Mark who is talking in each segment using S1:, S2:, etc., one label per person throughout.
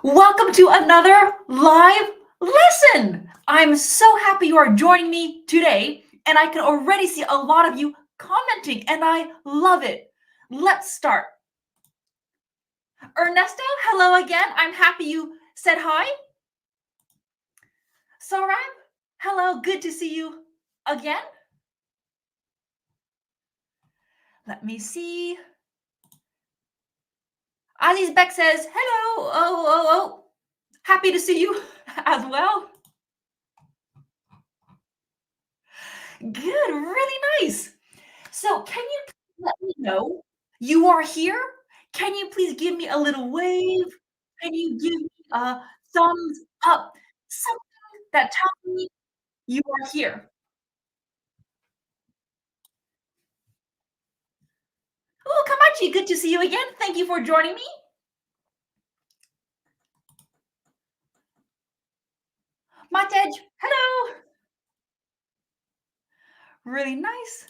S1: Welcome to another live lesson. I'm so happy you are joining me today, and I can already see a lot of you commenting, and I love it. Let's start. Ernesto, hello again. I'm happy you said hi. Soram, hello. Good to see you again. Let me see. Aziz Beck says, hello. Oh. Happy to see you as well. Good, really nice. So, can you let me know you are here? Can you please give me a little wave? Can you give me a thumbs up? Something that tells me you are here. Oh, Kamachi, good to see you again. Thank you for joining me. Matej, hello. Really nice.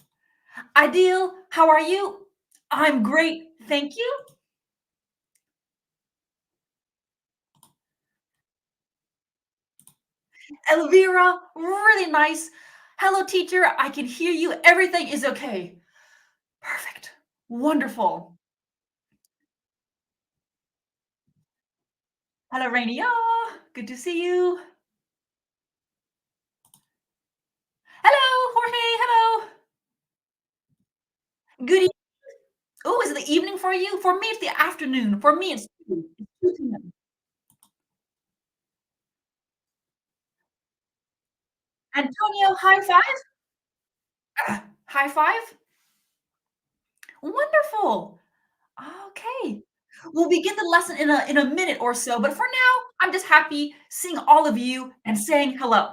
S1: Ideal, how are you? I'm great. Thank you. Elvira, really nice. Hello, teacher. I can hear you. Everything is okay. Perfect. Wonderful. Hello, Rainier. Good to see you. Hello, Jorge. Hello. Good evening. Oh, is it the evening for you? For me, it's the afternoon. For me, it's 2. It's 2 p.m. Antonio, high five. High five. Wonderful. Okay. We'll begin the lesson in a minute or so, but for now, I'm just happy seeing all of you and saying hello.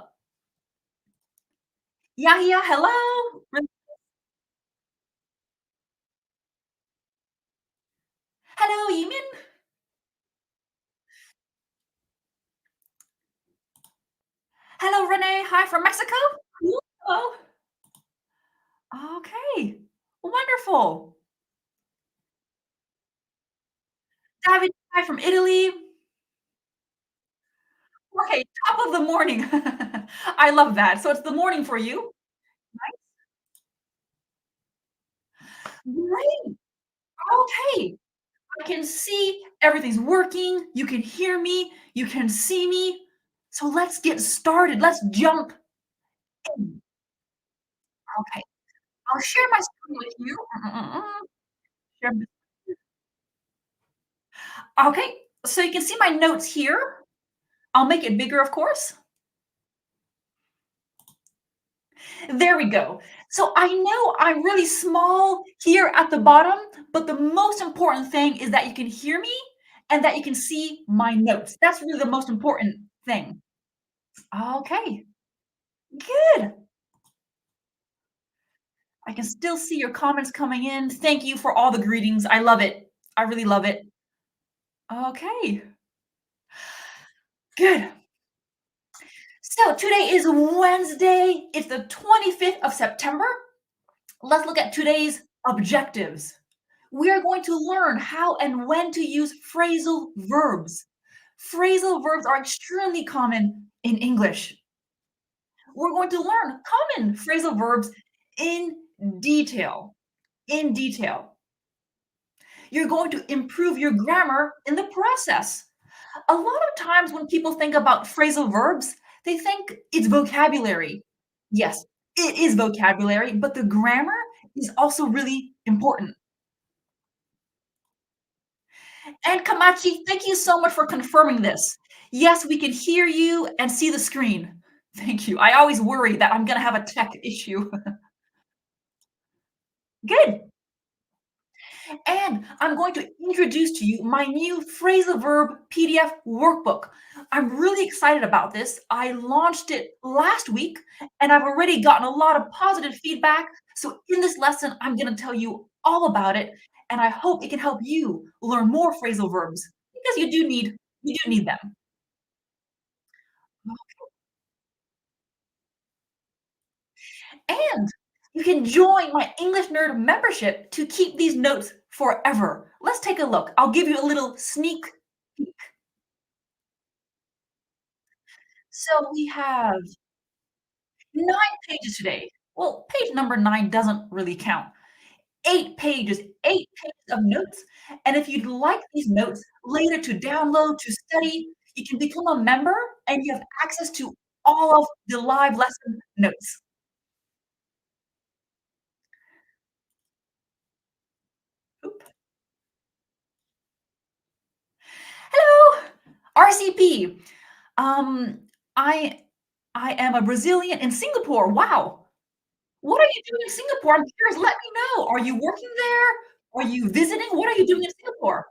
S1: Yahya, hello. Hello, Yimin. Hello, Renee. Hi from Mexico. Hello. Okay. Wonderful. David, hi from Italy. Okay, top of the morning. I love that. So it's the morning for you. Great. Okay. I can see everything's working. You can hear me. You can see me. So let's get started. Let's jump in. Okay. I'll share my screen with you. Share Okay. So you can see my notes here. I'll make it bigger, of course. There we go. So I know I'm really small here at the bottom, but the most important thing is that you can hear me and that you can see my notes. That's really the most important thing. Okay, good. I can still see your comments coming in. Thank you for all the greetings. I love it. I really love it. Okay, good. So today is Wednesday. It's the 25th of September. Let's look at today's objectives. We are going to learn how and when to use phrasal verbs. Phrasal verbs are extremely common in English. We're going to learn common phrasal verbs in detail. In detail. You're going to improve your grammar in the process. A lot of times when people think about phrasal verbs, they think it's vocabulary. Yes, it is vocabulary, but the grammar is also really important. And Kamachi, thank you so much for confirming this. Yes, we can hear you and see the screen. Thank you. I always worry that I'm gonna have a tech issue. Good. And I'm going to introduce to you my new phrasal verb PDF workbook. I'm really excited about this. I launched it last week and I've already gotten a lot of positive feedback. So in this lesson, I'm going to tell you all about it and I hope it can help you learn more phrasal verbs because you do need them. And you can join my English Nerd membership to keep these notes forever. Let's take a look. I'll give you a little sneak peek. So we have 9 pages today. Well, page number 9 doesn't really count. 8 pages, 8 pages of notes, and if you'd like these notes later to download, to study, you can become a member and you have access to all of the live lesson notes. Oop. Hello, RCP. Um, I I am a Brazilian in Singapore. Wow. What are you doing in Singapore? I'm curious. Let me know. Are you working there? Are you visiting? What are you doing in Singapore?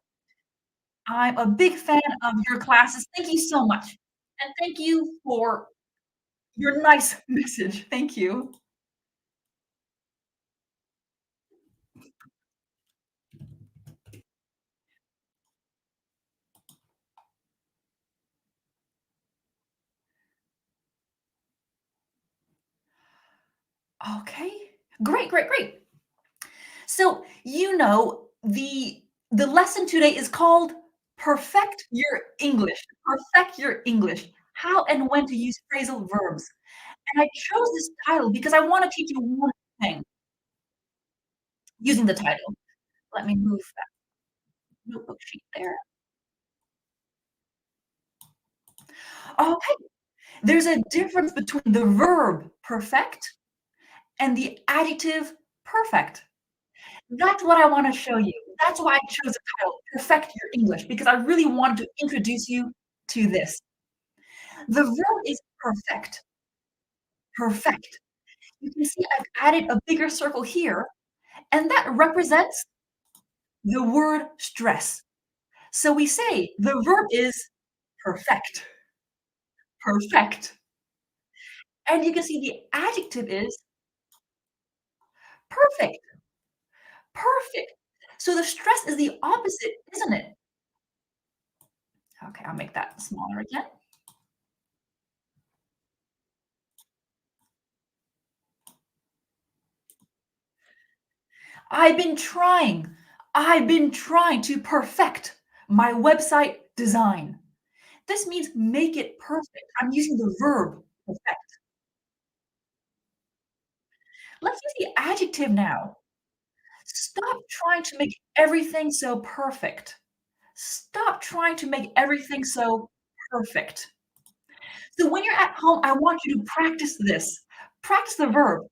S1: I'm a big fan of your classes. Thank you so much. And thank you for your nice message. Thank you. Okay. Great, great, great. So, the lesson today is called Perfect Your English. Perfect Your English. How and when to use phrasal verbs. And I chose this title because I want to teach you one thing using the title. Let me move that notebook sheet there. Okay. There's a difference between the verb perfect and the adjective perfect. That's what I wanna show you. That's why I chose the title, Perfect Your English, because I really wanted to introduce you to this. The verb is perfect. Perfect. You can see I've added a bigger circle here, and that represents the word stress. So we say the verb is perfect. Perfect. And you can see the adjective is perfect. Perfect. So the stress is the opposite, isn't it? Okay, I'll make that smaller again. I've been trying. I've been trying to perfect my website design. This means make it perfect. I'm using the verb perfect. Let's use the adjective now. Stop trying to make everything so perfect. Stop trying to make everything so perfect. So when you're at home, I want you to practice this. Practice the verb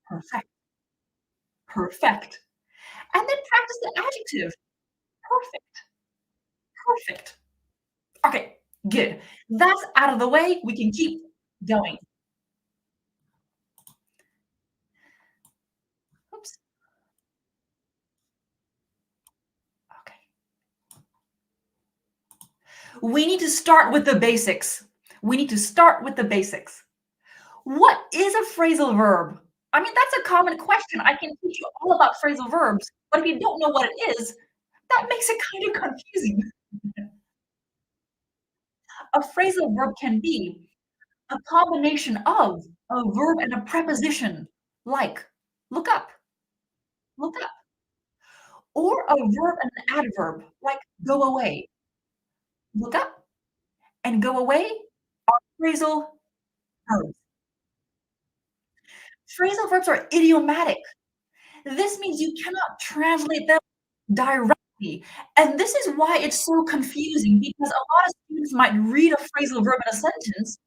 S1: perfect, perfect, and then practice the adjective perfect, perfect. Okay, good. That's out of the way. We can keep going. Oops. Okay. We need to start with the basics. We need to start with the basics. What is a phrasal verb? I mean, that's a common question. I can teach you all about phrasal verbs, but if you don't know what it is, that makes it kind of confusing. A phrasal verb can be a combination of a verb and a preposition, like look up, look up, or a verb and an adverb, like go away, look up and go away are phrasal verbs. Phrasal verbs are idiomatic. This means you cannot translate them directly. And this is why it's so confusing because a lot of students might read a phrasal verb in a sentence,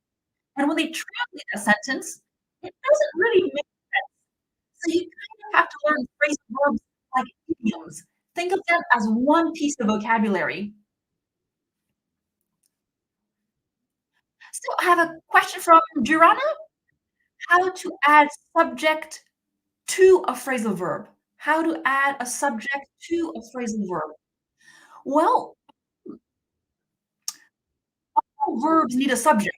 S1: and when they translate a sentence, it doesn't really make sense. So you kind of have to learn phrasal verbs like idioms. Think of them as one piece of vocabulary. So I have a question from Durana. How to add subject to a phrasal verb. How to add a subject to a phrasal verb. Well, all verbs need a subject.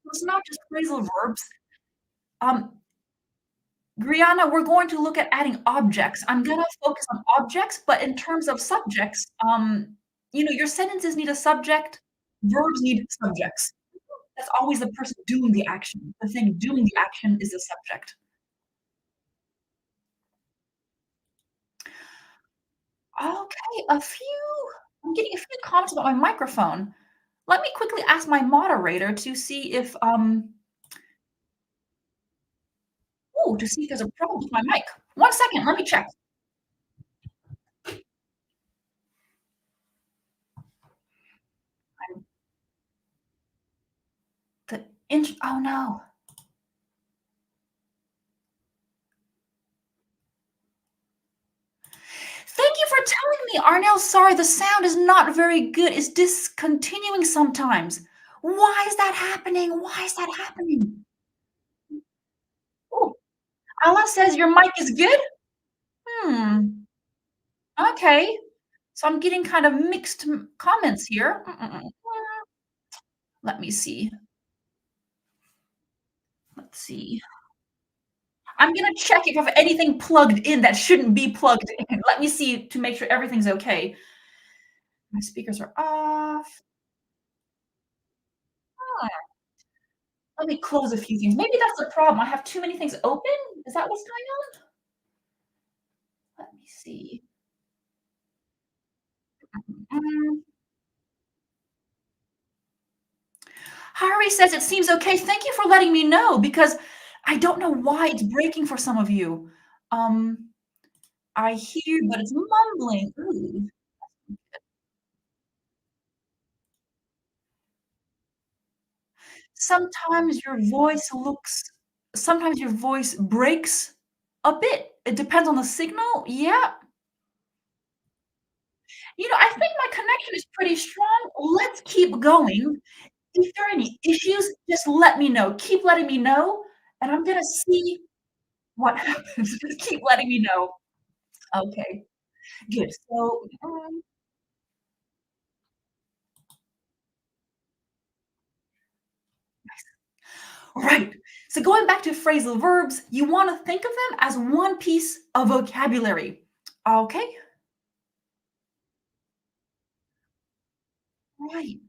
S1: It's not just phrasal verbs. Um, Brianna, we're going to look at adding objects. I'm gonna focus on objects, but in terms of subjects, your sentences need a subject, verbs need subjects. That's always the person doing the action. The thing doing the action is the subject. Okay, I'm getting a few comments about my microphone. Let me quickly ask my moderator to see if, ooh, to see if there's a problem with my mic. 1 second, let me check. I'm the int oh, no. Thank you for telling me, Arnel. Sorry, the sound is not very good. It's discontinuing sometimes. Why is that happening? Why is that happening? Ooh, Allah says your mic is good? Hmm, okay. So I'm getting kind of mixed comments here. Let me see. Let's see. I'm gonna check if I have anything plugged in that shouldn't be plugged in. Let me see to make sure everything's okay. My speakers are off. Ah, let me close a few things. Maybe that's the problem. I have too many things open? Is that what's going on? Let me see. Mm, Hari says it seems okay. Thank you for letting me know because I don't know why it's breaking for some of you. Um, I hear, but it's mumbling. Ooh. Sometimes your voice looks sometimes your voice breaks a bit. It depends on the signal. Yeah. I think my connection is pretty strong. Let's keep going. If there are any issues, just let me know. Keep letting me know, and I'm gonna see what happens. Just keep letting me know. Okay, good. So, right. So going back to phrasal verbs, you wanna think of them as one piece of vocabulary. Okay? Right.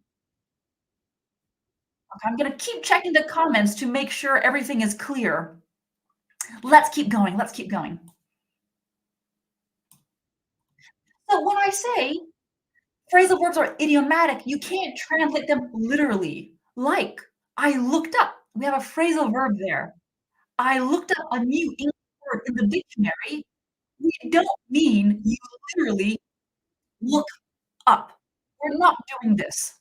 S1: Okay, I'm gonna keep checking the comments to make sure everything is clear. Let's keep going, let's keep going. So when I say phrasal verbs are idiomatic, you can't translate them literally. Like, I looked up. We have a phrasal verb there. I looked up a new English word in the dictionary. We don't mean you literally look up. We're not doing this.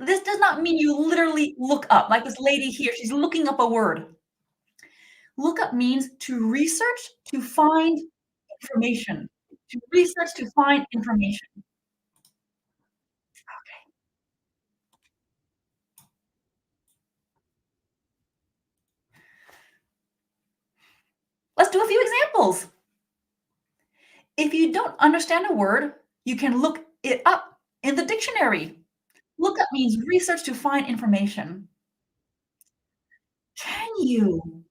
S1: This does not mean you literally look up, like this lady here, she's looking up a word. Look up means to research, to find information. To research, to find information. Okay. Let's do a few examples. If you don't understand a word, you can look it up in the dictionary. Look up means research to find information. Can you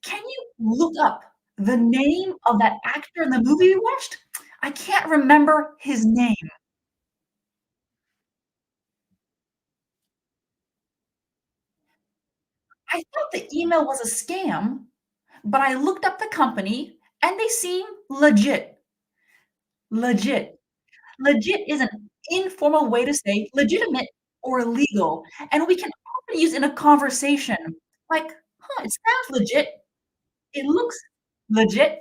S1: can you look up the name of that actor in the movie we watched? I can't remember his name. I thought the email was a scam, but I looked up the company and they seem legit. Legit. Legit is an informal way to say legitimate or legal, and we can often use in a conversation. Like, "Huh, it sounds legit. It looks legit."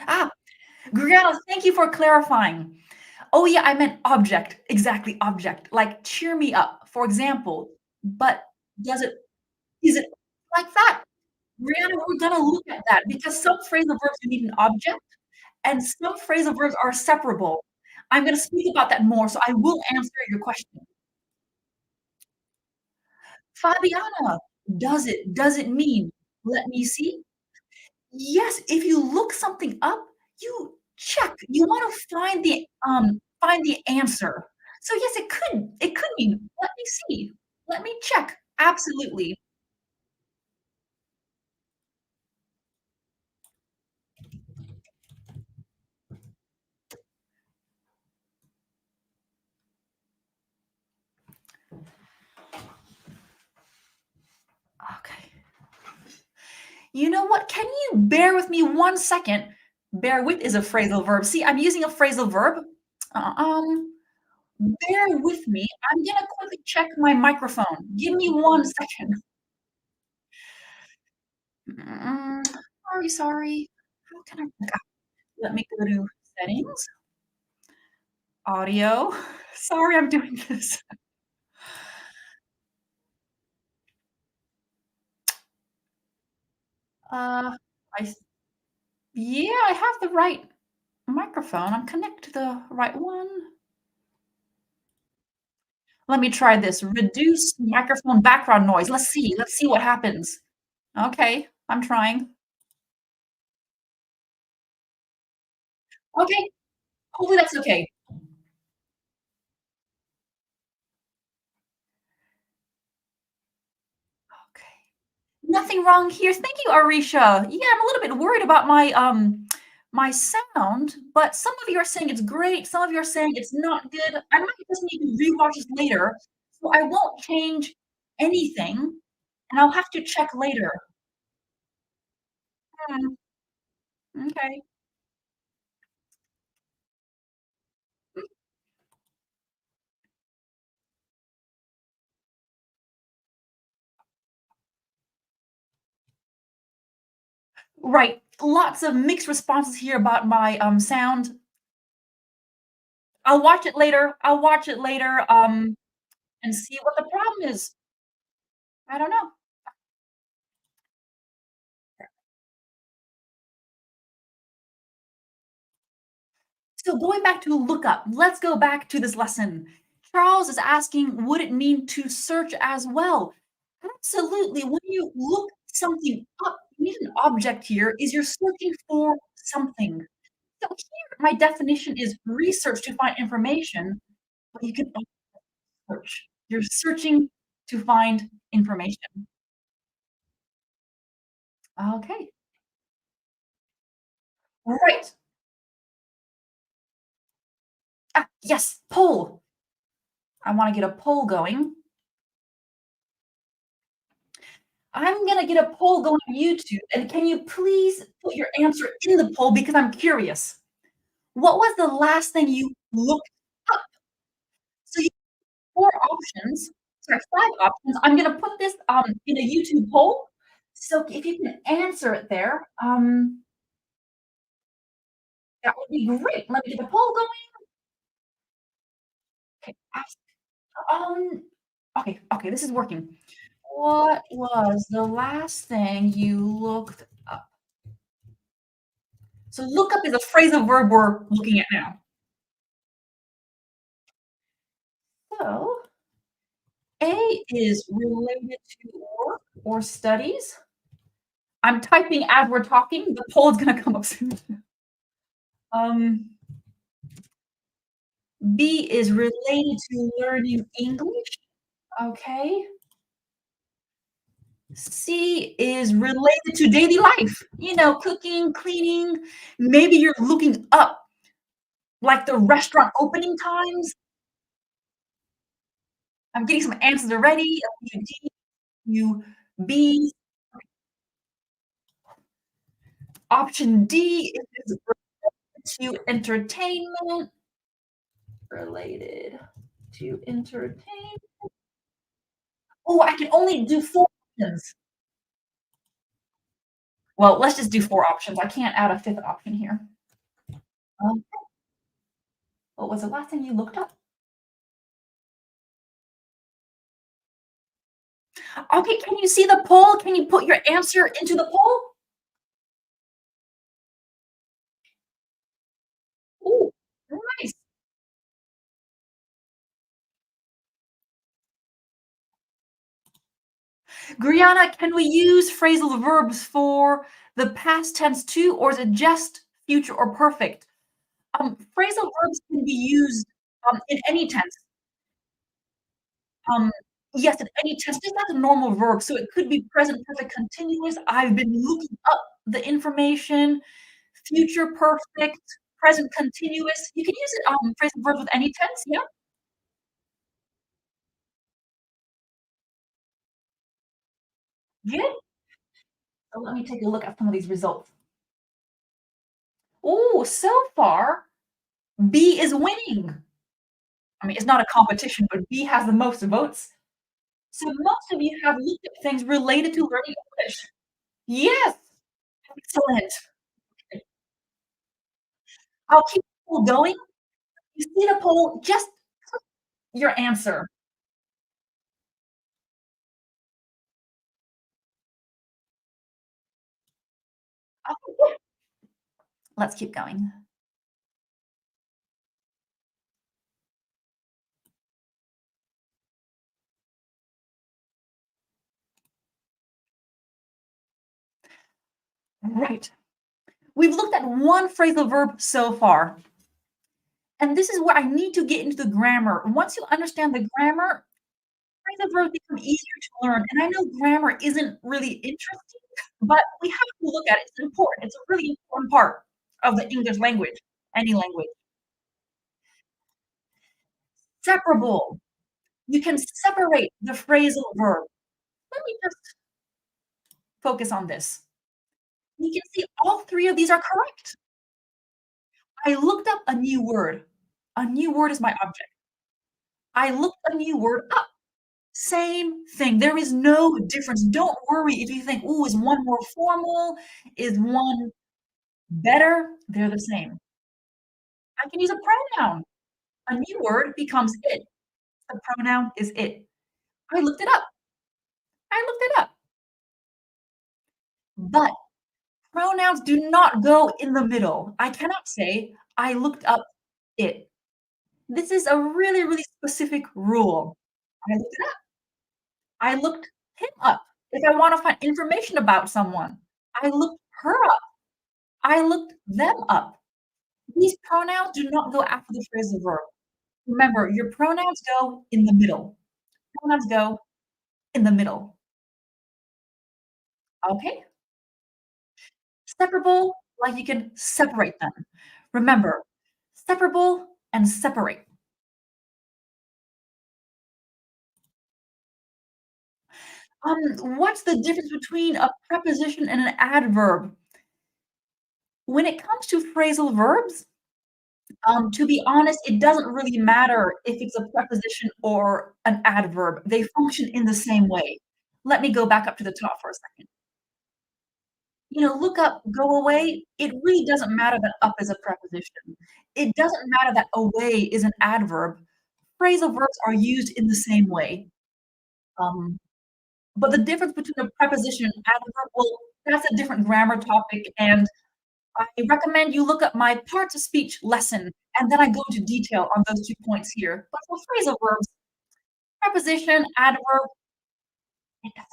S1: Ah, Griana, thank you for clarifying. Oh, yeah, I meant object. Exactly, object. Like, cheer me up, for example. But does it is it like that? Brianna, we're gonna look at that because some phrasal verbs you need an object and some phrasal verbs are separable. I'm gonna speak about that more, so I will answer your question. Fabiana, does it mean, let me see? Yes, if you look something up, you check. You wanna find the answer. So yes, it could mean, let me see, let me check. Absolutely. Okay. You know what? Can you bear with me 1 second? Bear with is a phrasal verb. See, I'm using a phrasal verb. Uh, um, bear with me. I'm gonna quickly check my microphone. Give me 1 second. Mm, sorry, sorry. How can I let me go to settings, audio. Sorry, I'm doing this. Uh, I s yeah, I have the right microphone. I'm connected to the right one. Let me try this. Reduce microphone background noise. Let's see what happens. Okay, I'm trying. Okay, hopefully that's okay. Okay. Nothing wrong here. Thank you, Arisha. Yeah, I'm a little bit worried about my sound, but some of you are saying it's great, some of you are saying it's not good. I might just need to rewatch this later, so I won't change anything, and I'll have to check later. Hmm, okay. Right. Lots of mixed responses here about my, sound. I'll watch it later. I'll watch it later, and see what the problem is. I don't know. So going back to look up, let's go back to this lesson. Charles is asking, would it mean to search as well? Absolutely. When you look something up, you need an object here, is you're searching for something. So here, my definition is research to find information, but you can also search. You're searching to find information. Okay. Right. Ah, yes, poll. I want to get a poll going. I'm gonna get a poll going on YouTube, and can you please put your answer in the poll because I'm curious. What was the last thing you looked up? So you have 4 options, sorry, 5 options. I'm gonna put this, in a YouTube poll, so if you can answer it there, that would be great. Let me get the poll going. Okay, um, okay, this is working. What was the last thing you looked up? So look up is a phrasal verb we're looking at now. So A is related to work or studies. I'm typing as we're talking. The poll is gonna come up soon. Um, B is related to learning English. Okay. C is related to daily life. You know, cooking, cleaning. Maybe you're looking up like the restaurant opening times. I'm getting some answers already. You D, you B. Option D is related to entertainment. Related to entertain. Oh, I can only do 4 options. Well, let's just do 4 options. I can't add a 5th option here. Um, what was the last thing you looked up? Okay, can you see the poll? Can you put your answer into the poll? Ooh, nice. Brianna, can we use phrasal verbs for the past tense too, or is it just future or perfect? Phrasal verbs can be used, in any tense. Um, yes, in any tense, just not a normal verb, so it could be present perfect continuous. I've been looking up the information, future perfect, present continuous. You can use it, phrasal verbs with any tense, yeah. Good. So let me take a look at some of these results. Oh, so far, B is winning. I mean, it's not a competition, but B has the most votes. So most of you have looked at things related to learning English. Yes, excellent. I'll keep the poll going. You see the poll, just click your answer. Okay, let's keep going. Right. We've looked at one phrasal verb so far, and this is where I need to get into the grammar. Once you understand the grammar, phrasal verbs become easier to learn. And I know grammar isn't really interesting, but we have to look at it. It's important. It's a really important part of the English language, any language. Separable. You can separate the phrasal verb. Let me just focus on this. You can see all three of these are correct. I looked up a new word. A new word is my object. I looked a new word up. Same thing. There is no difference. Don't worry if you think, "Ooh, is one more formal? Is one better?" They're the same. I can use a pronoun. A new word becomes it. The pronoun is it. I looked it up. I looked it up. But pronouns do not go in the middle. I cannot say, "I looked up it." This is a really, really specific rule. I looked it up. I looked him up. If I wanna find information about someone, I looked her up. I looked them up. These pronouns do not go after the phrasal verb. Remember, your pronouns go in the middle. Pronouns go in the middle. Okay? Separable, like you can separate them. Remember, separable and separate. What's the difference between a preposition and an adverb? When it comes to phrasal verbs, to be honest, it doesn't really matter if it's a preposition or an adverb. They function in the same way. Let me go back up to the top for a second. Look up, go away. It really doesn't matter that up is a preposition. It doesn't matter that away is an adverb. Phrasal verbs are used in the same way. Um, but the difference between a preposition and adverb, well, that's a different grammar topic, and I recommend you look up my parts of speech lesson, and then I go into detail on those 2 points here. But for phrasal verbs, preposition, adverb, it doesn't.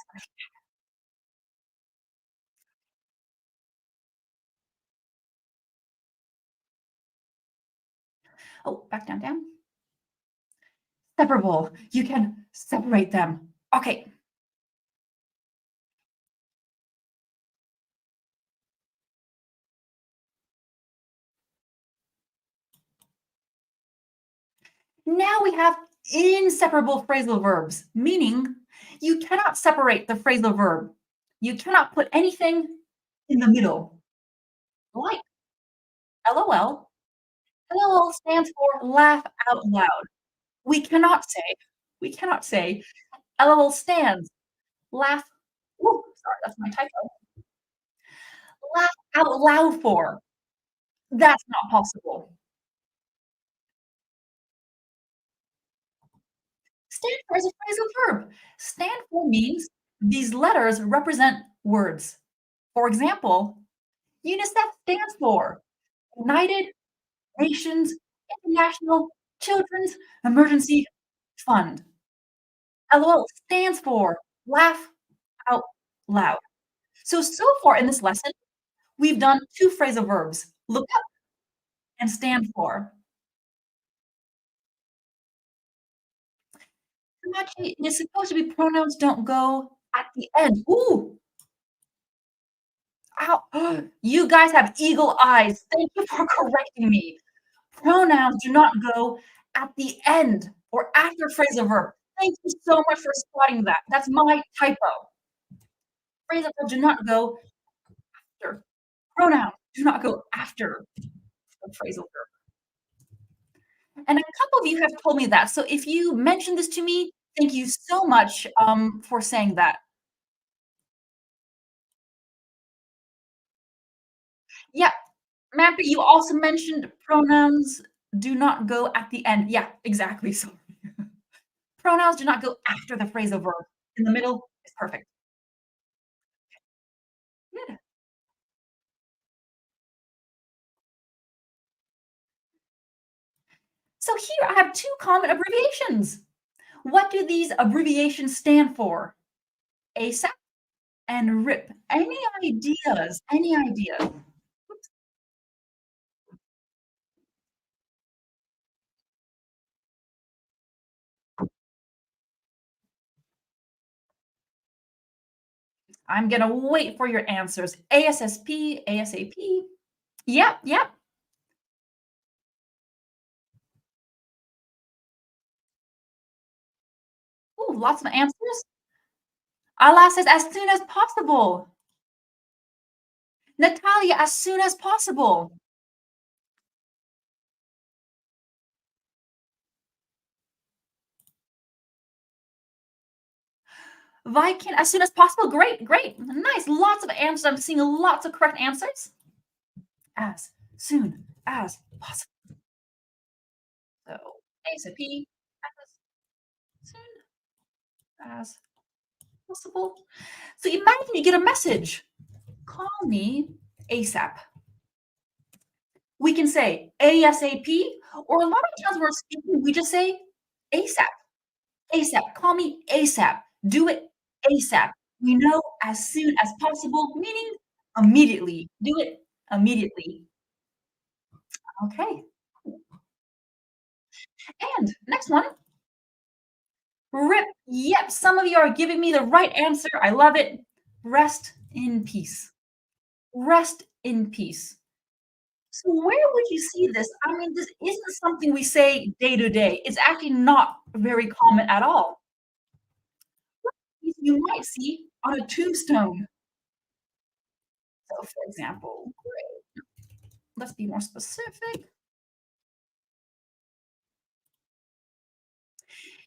S1: Oh, back down, down. Separable. You can separate them. Okay. Now we have inseparable phrasal verbs, meaning you cannot separate the phrasal verb. You cannot put anything in the middle, like LOL. LOL stands for laugh out loud. We cannot say, we cannot say LOL stands, laugh, ooh, sorry, that's my typo, laugh out loud for. That's not possible. Stand for is a phrasal verb. Stand for means these letters represent words. For example, UNICEF stands for United Nations International Children's Emergency Fund. LOL stands for laugh out loud. So far in this lesson, we've done 2 phrasal verbs, look up and stand for. Actually, it is supposed to be pronouns don't go at the end. Ooh, ow. You guys have eagle eyes. Thank you for correcting me. Pronouns do not go at the end or after phrasal verb. Thank you so much for spotting that. That's my typo. Phrasal verbs do not go after. Pronouns do not go after the phrasal verb. And a couple of you have told me that. So if you mentioned this to me, thank you so much, for saying that. Yeah, Mappy, you also mentioned pronouns do not go at the end. Yeah, exactly. So pronouns do not go after the phrasal verb. In the middle is perfect. Good. So here I have two common abbreviations. What do these abbreviations stand for? ASAP and RIP. Any ideas? Any ideas? I'm gonna wait for your answers. ASSP, ASAP. Yep, yep. Ooh, lots of answers. Allah says as soon as possible. Natalia, as soon as possible. Viking, as soon as possible. Great, great. Nice. Lots of answers. I'm seeing lots of correct answers. As soon as possible. So ASAP, as soon as possible. So imagine you get a message. Call me ASAP. We can say ASAP, or a lot of times when we're speaking, we just say ASAP. ASAP. Call me ASAP. Do it ASAP. We know as soon as possible, meaning immediately. Do it immediately. Okay. And next one, RIP. Yep, some of you are giving me the right answer. I love it. Rest in peace. Rest in peace. So where would you see this? I mean, this isn't something we say day to day. It's actually not very common at all. You might see on a tombstone. So, for example, let's be more specific.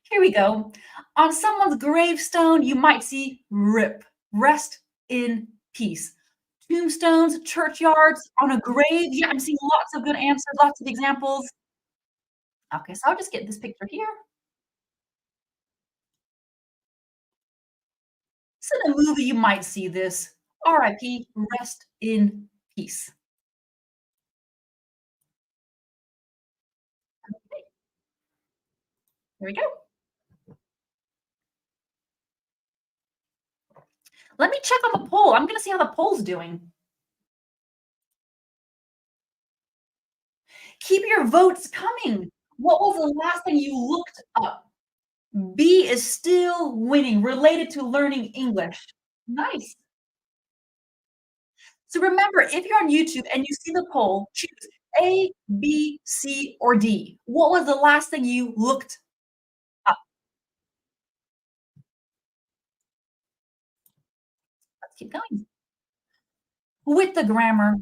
S1: Here we go. On someone's gravestone, you might see RIP, rest in peace. Tombstones, churchyards, on a grave. Yeah, I'm seeing lots of good answers, lots of examples. Okay, so I'll just get this picture here. So in a movie, you might see this. RIP, rest in peace. Okay, here we go. Let me check on the poll. I'm gonna see how the poll's doing. Keep your votes coming. What was the last thing you looked up? B is still winning, related to learning English. Nice. So remember, if you're on YouTube and you see the poll, choose A, B, C, or D. What was the last thing you looked up? Let's keep going. With the grammar.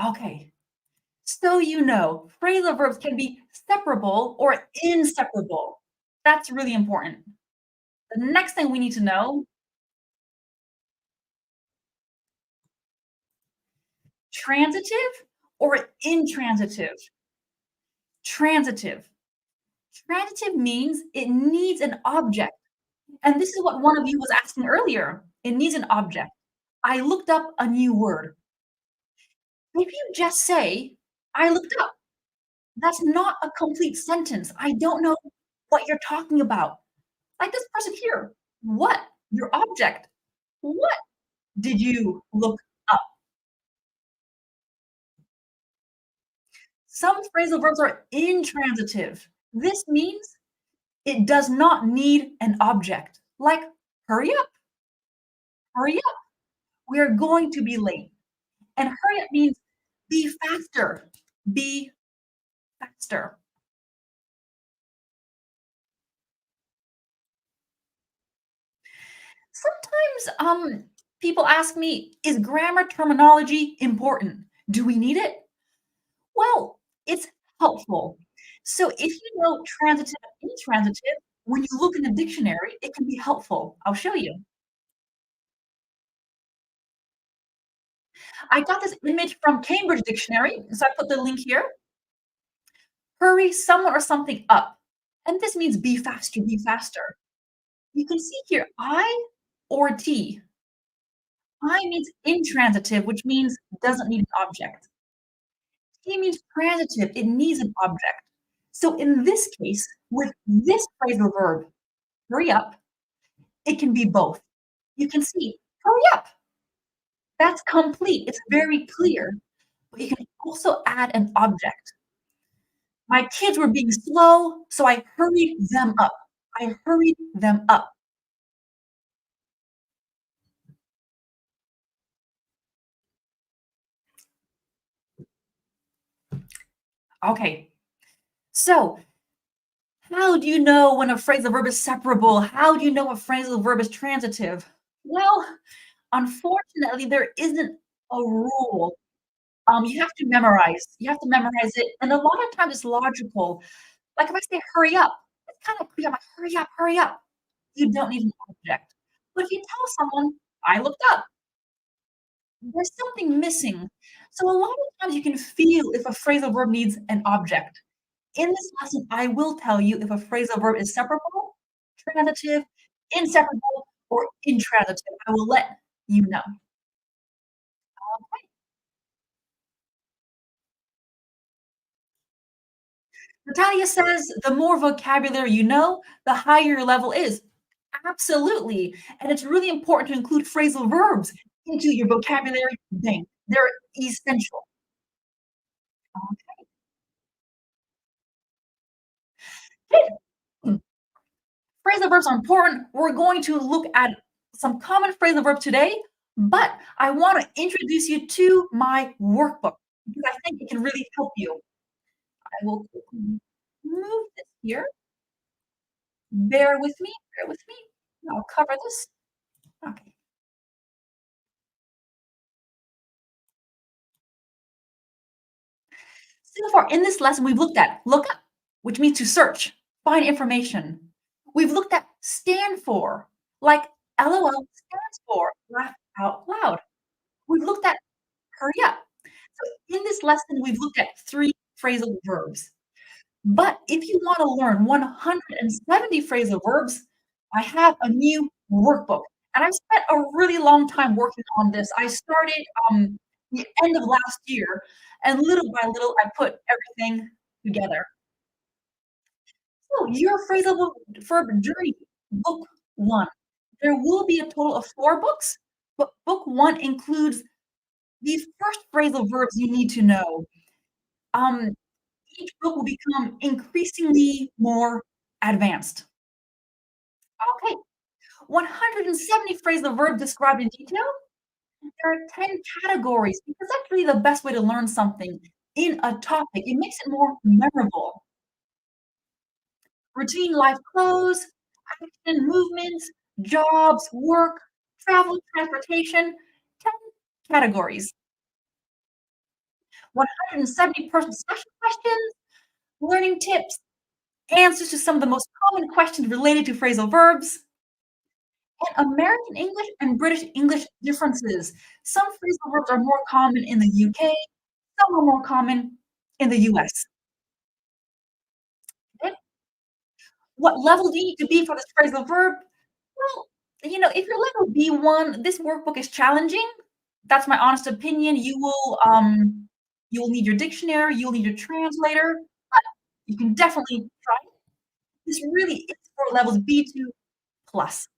S1: Okay. So you know, phrasal verbs can be separable or inseparable. That's really important. The next thing we need to know, transitive or intransitive? Transitive. Transitive means it needs an object. And this is what one of you was asking earlier. It needs an object. I looked up a new word. If you just say, I looked up, that's not a complete sentence. I don't know what you're talking about. Like this person here. What? Your object. What did you look up? Some phrasal verbs are intransitive. This means it does not need an object. Like, hurry up, hurry up. We're going to be late. And hurry up means be faster, be faster. People ask me, is grammar terminology important? Do we need it? Well, it's helpful. So if you know transitive and intransitive, when you look in the dictionary, it can be helpful. I'll show you. I got this image from Cambridge Dictionary, so I put the link here. Hurry someone or something up. And this means be faster, be faster. You can see here I or T. I means intransitive, which means doesn't need an object. T means transitive, it needs an object. So in this case, with this phrasal verb, hurry up, it can be both. You can see, hurry up. That's complete. It's very clear. But you can also add an object. My kids were being slow, so I hurried them up. I hurried them up. Okay. So, how do you know when a phrasal verb is separable? How do you know a phrasal verb is transitive? Well, unfortunately, there isn't a rule. You have to memorize. You have to memorize it, and a lot of times it's logical. Like, if I say, "Hurry up," it's kinda clear, I'm like, "Hurry up, hurry up." You don't need an object. But if you tell someone, "I looked up," there's something missing. So a lot of times you can feel if a phrasal verb needs an object. In this lesson, I will tell you if a phrasal verb is separable, transitive, inseparable, or intransitive. I will let you know. Natalia says, "The more vocabulary you know, the higher your level is." Absolutely, and it's really important to include phrasal verbs into your vocabulary bank. They're essential. Okay. Hmm. Phrasal verbs are important. We're going to look at some common phrasal verbs today, but I wanna introduce you to my workbook because I think it can really help you. I will quickly move this here. Bear with me. I'll cover this. Okay. So far in this lesson, we've looked at look up, which means to search, find information. We've looked at stand for, like LOL stands for laugh out loud. We've looked at hurry up. So in this lesson, we've looked at 3 phrasal verbs. But if you want to learn 170 phrasal verbs, I have a new workbook. And I've spent a really long time working on this. I started the end of last year, and little by little, I put everything together. So your phrasal verb journey, book 1. There will be a total of 4 books, but book 1 includes these first phrasal verbs you need to know. Um, each book will become increasingly more advanced. Okay, 170 phrasal verbs described in detail. There are 10 categories because that's really the best way to learn something in a topic. It makes it more memorable. Routine life clothes, action, movements, jobs, work, travel, transportation, 10 categories. 170 person discussion questions, learning tips, answers to some of the most common questions related to phrasal verbs, and American English and British English differences. Some phrasal verbs are more common in the UK, some are more common in the US. Okay? What level do you need to be for this phrasal verb? Well, if you're level B1, this workbook is challenging. That's my honest opinion. You will need your dictionary, you'll need your translator, but you can definitely try it. This really is for levels B2 plus.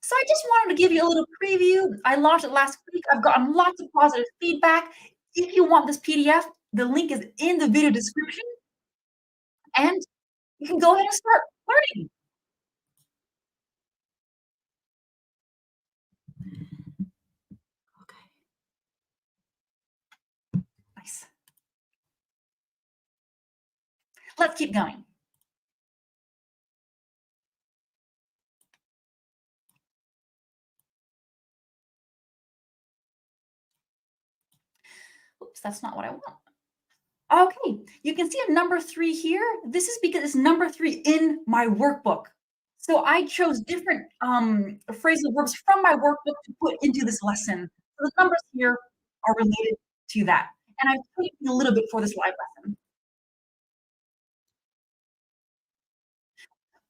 S1: So I just wanted to give you a little preview. I launched it last week. I've gotten lots of positive feedback. If you want this PDF, the link is in the video description, and you can go ahead and start learning. Okay, nice. Let's keep going. Oops, that's not what I want. Okay, you can see a number 3 here. This is because it's number 3 in my workbook. So I chose different, phrasal verbs from my workbook to put into this lesson. So the numbers here are related to that, and I've tweaked a little bit for this live lesson.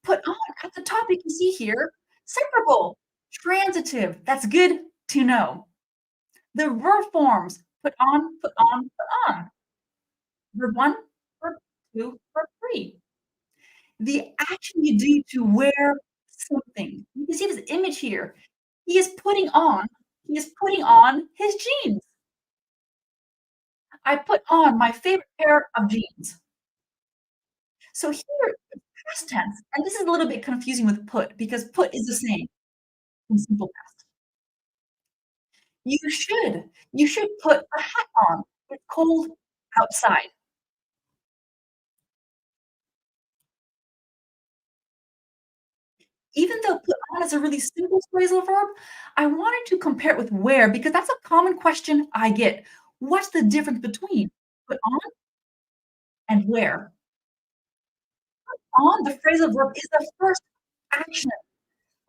S1: Put on at the top, you can see here, separable, transitive. That's good to know. The verb forms, put on, put on, put on. Verb 1, verb 2, verb 3. The action you do to wear something. You can see this image here. He is putting on his jeans. I put on my favorite pair of jeans. So here, it's past tense, and this is a little bit confusing with put because put is the same in simple past. You should put a hat on. It's cold outside. Even though put on is a really simple phrasal verb, I wanted to compare it with where because that's a common question I get. What's the difference between put on and where? On, the phrasal verb is the first action,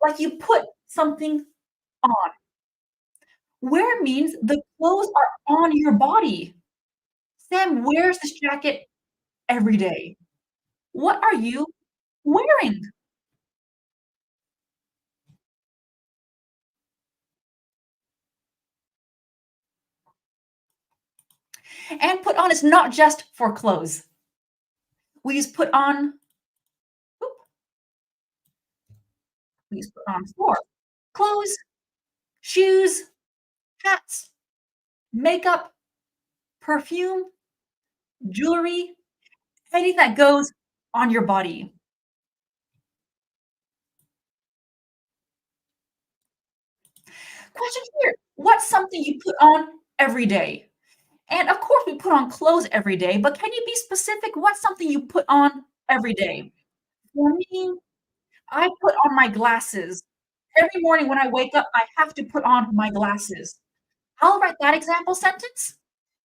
S1: like you put something on. Where means the clothes are on your body. Sam wears this jacket every day. What are you wearing? And put on is not just for clothes. We use put on, oop, we use put on for clothes, shoes, hats, makeup, perfume, jewelry, anything that goes on your body. Question here, what's something you put on every day? And of course, we put on clothes every day, but can you be specific? What's something you put on every day? For me, I put on my glasses. Every morning when I wake up, I have to put on my glasses. I'll write that example sentence.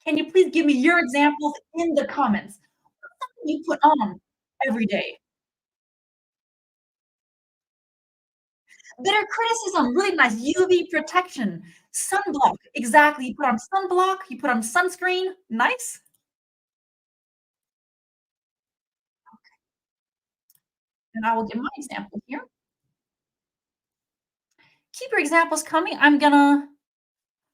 S1: Can you please give me your examples in the comments? What's something you put on every day? Bitter criticism, really nice. UV protection, sunblock, exactly. You put on sunblock, you put on sunscreen, nice. And I will give my example here. Keep your examples coming. I'm gonna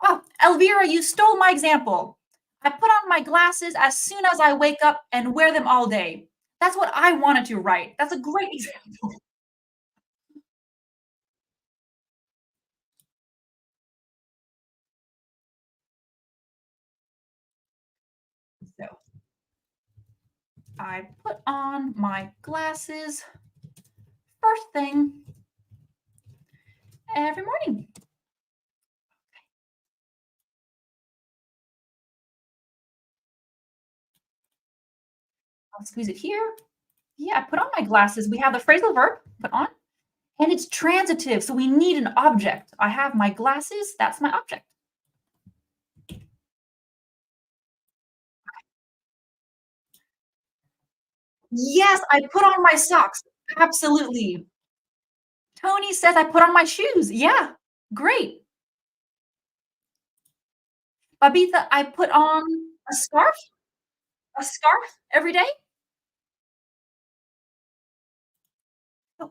S1: oh, Elvira, you stole my example. I put on my glasses as soon as I wake up and wear them all day. That's what I wanted to write. That's a great example. So I put on my glasses first thing every morning. I'll squeeze it here. Yeah, I put on my glasses. We have the phrasal verb, put on, and it's transitive, so we need an object. I have my glasses, that's my object. Yes, I put on my socks. Absolutely. Tony says I put on my shoes. Yeah, great. Babitha, I put on a scarf every day.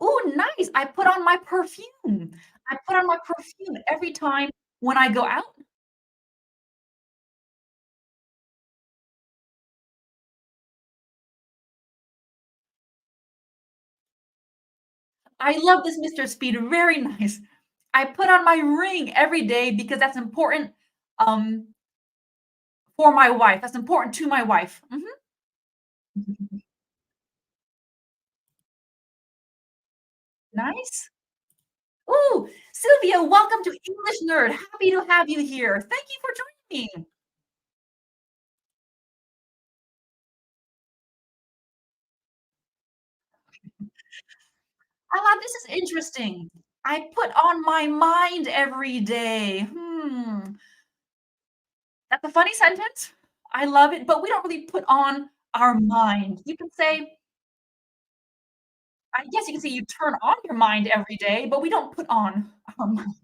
S1: Oh, nice. I put on my perfume. I put on my perfume every time when I go out. I love this Mr. Speed, very nice. I put on my ring every day because that's important, um, for my wife. That's important to my wife. Mhm. Nice. Ooh, Sylvia, welcome to English Nerd. Happy to have you here. Thank you for joining me. Ah, this is interesting. I put on my mind every day. That's a funny sentence. I love it, but we don't really put on our mind. You can say I guess you can say you turn on your mind every day, but we don't put on our mind.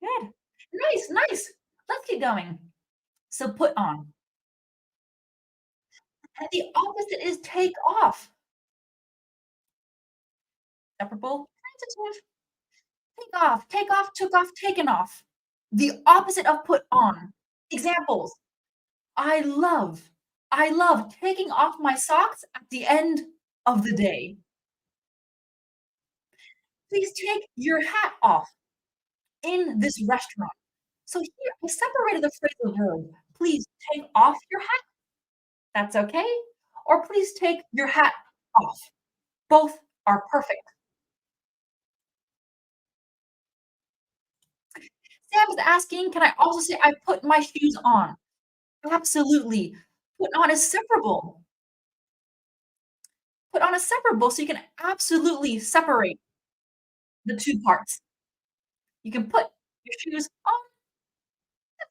S1: Good. Nice, nice. Let's keep going. So put on. And the opposite is take off. Separable, transitive. Take off, took off, taken off. The opposite of put on. Examples. I love, I love taking off my socks at the end of the day. Please take your hat off in this restaurant. So here, I separated the phrasal verb. Please take off your hat. That's okay. Or please take your hat off. Both are perfect. Sam is asking, can I also say I put my shoes on? Absolutely. Put on is separable. Put on is separable, so you can absolutely separate the two parts. You can put your shoes on,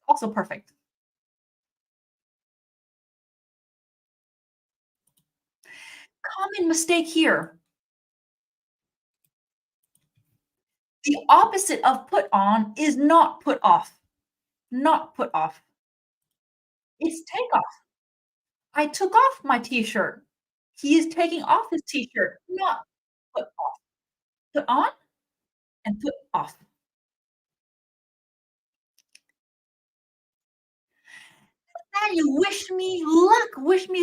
S1: also perfect. Common mistake here. The opposite of put on is not put off. Not put off. It's take off. I took off my t-shirt. He is taking off his t-shirt, not put off. Put on and put off. And you wish me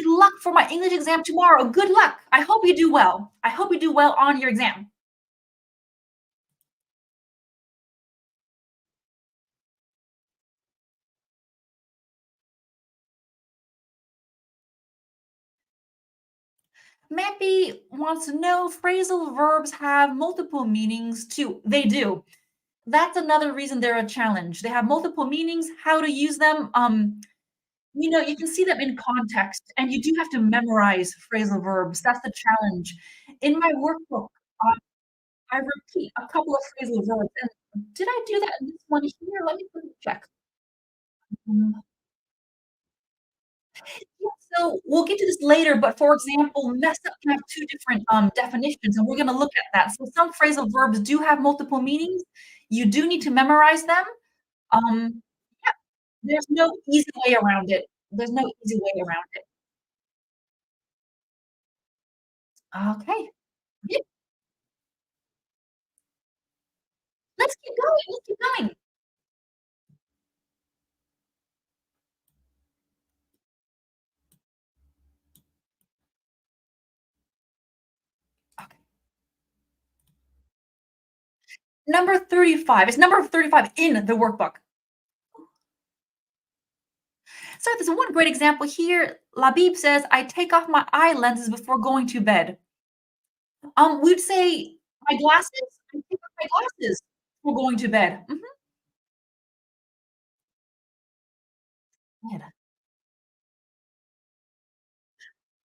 S1: luck for my English exam tomorrow. Good luck. I hope you do well. I hope you do well on your exam. Mappy wants to know phrasal verbs have multiple meanings too. They do. That's another reason they're a challenge. They have multiple meanings, how to use them. You can see them in context, and you do have to memorize phrasal verbs. That's the challenge. In my workbook, uh, I repeat a couple of phrasal verbs. And did I do that in this one here? Let me quickly check. Mm, yeah, so we'll get to this later, but for example, mess up can have two different definitions, and we're going to look at that. So some phrasal verbs do have multiple meanings. You do need to memorize them. Um, yeah, there's no easy way around it. There's no easy way around it. Okay. Yeah, let's keep going. Let's keep going. Okay. Number 35. It's number 35 in the workbook. So there's one great example here. Labib says, I take off my eye lenses before going to bed. We'd say, my glasses? I take off my glasses before going to bed. Mhm. Yeah.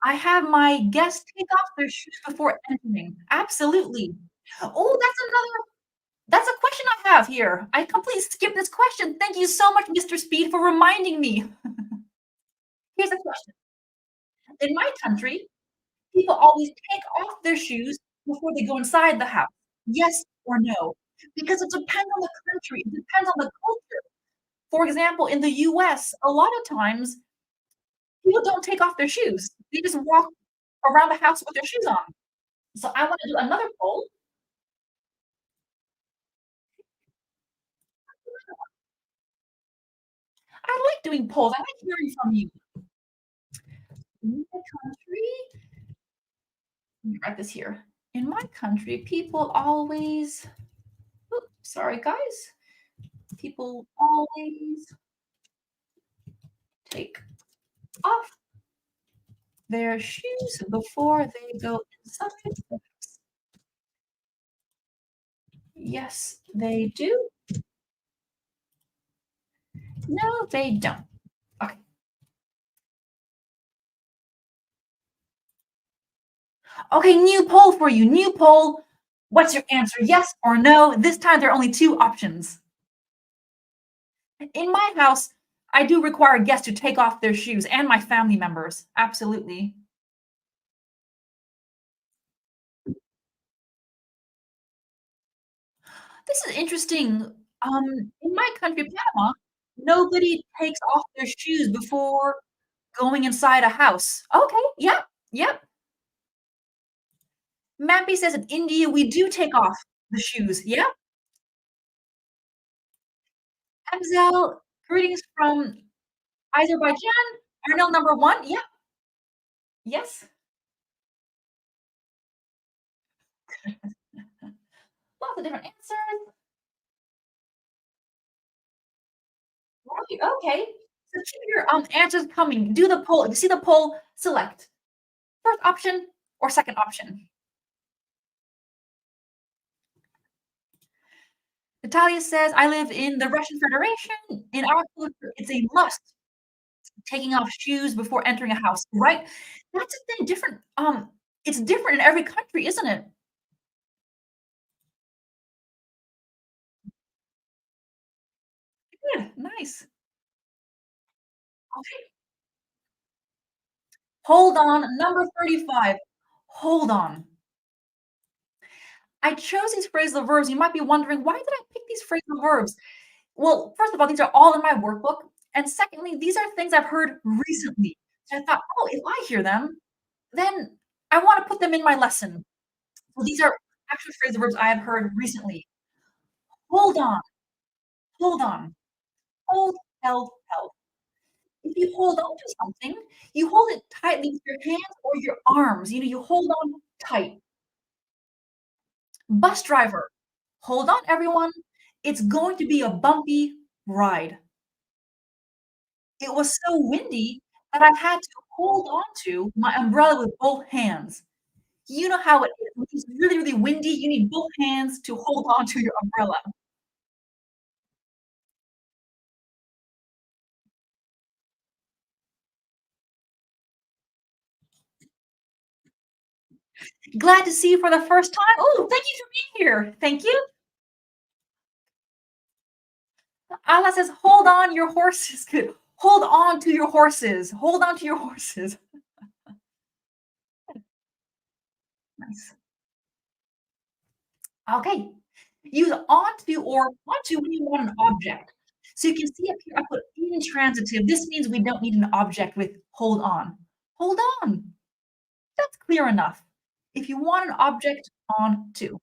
S1: I have my guests take off their shoes before entering. Absolutely. Oh, that's a question I have here. I completely skipped this question. Thank you so much, Mr. Speed, for reminding me. Here's a question. In my country, people always take off their shoes before they go inside the house. Yes or no? Because it depends on the country. It depends on the culture. For example, in the US, a lot of times people don't take off their shoes. They just walk around the house with their shoes on. So I want to do another poll. I like doing polls. I like hearing from you. In my country, let me write this here. In my country, people always, oops, sorry guys, people always take off their shoes before they go inside the house. Yes, they do. No, they don't. Okay. Okay, new poll for you. New poll. What's your answer? Yes or no? This time there are only two options. In my house, I do require guests to take off their shoes and my family members. Absolutely. This is interesting. In my country, Panama, nobody takes off their shoes before going inside a house. Okay, yep, yep. Mappy says in India, we do take off the shoes. Yep. Amzel, greetings from Azerbaijan. Arnel number 1. Yep. Yes. Lots of different answers. Right, okay. So keep your, answers coming. Do the poll. If you see the poll, select first option or second option. Natalia says, "I live in the Russian Federation. In our culture, it's a must, taking off shoes before entering a house." Right? That's the thing, different, it's different in every country, isn't it? Good, nice. Okay, hold on, number 35. Hold on. I chose these phrasal verbs. You might be wondering, why did I pick these phrasal verbs? Well, first of all, these are all in my workbook, and secondly, these are things I've heard recently. So I thought, "Oh, if I hear them, then I wanna put them in my lesson." So these are actual phrasal verbs I have heard recently. Hold on, hold on, hold, held, held. If you hold on to something, you hold it tightly with your hands or your arms, you hold on tight. Bus driver, hold on everyone, it's going to be a bumpy ride. It was so windy that I had to hold on to my umbrella with both hands. You know how it is, when it's really, really windy, you need both hands to hold on to your umbrella. Glad to see you for the first time. Oh, thank you for being here. Thank you. Allah says, "Hold on your horses." Good. Hold on to your horses. Hold on to your horses. Nice. Okay. Use onto or onto when you want an object. So you can see up here, I put intransitive. This means we don't need an object with hold on. Hold on. That's clear enough. If you want an object, on to.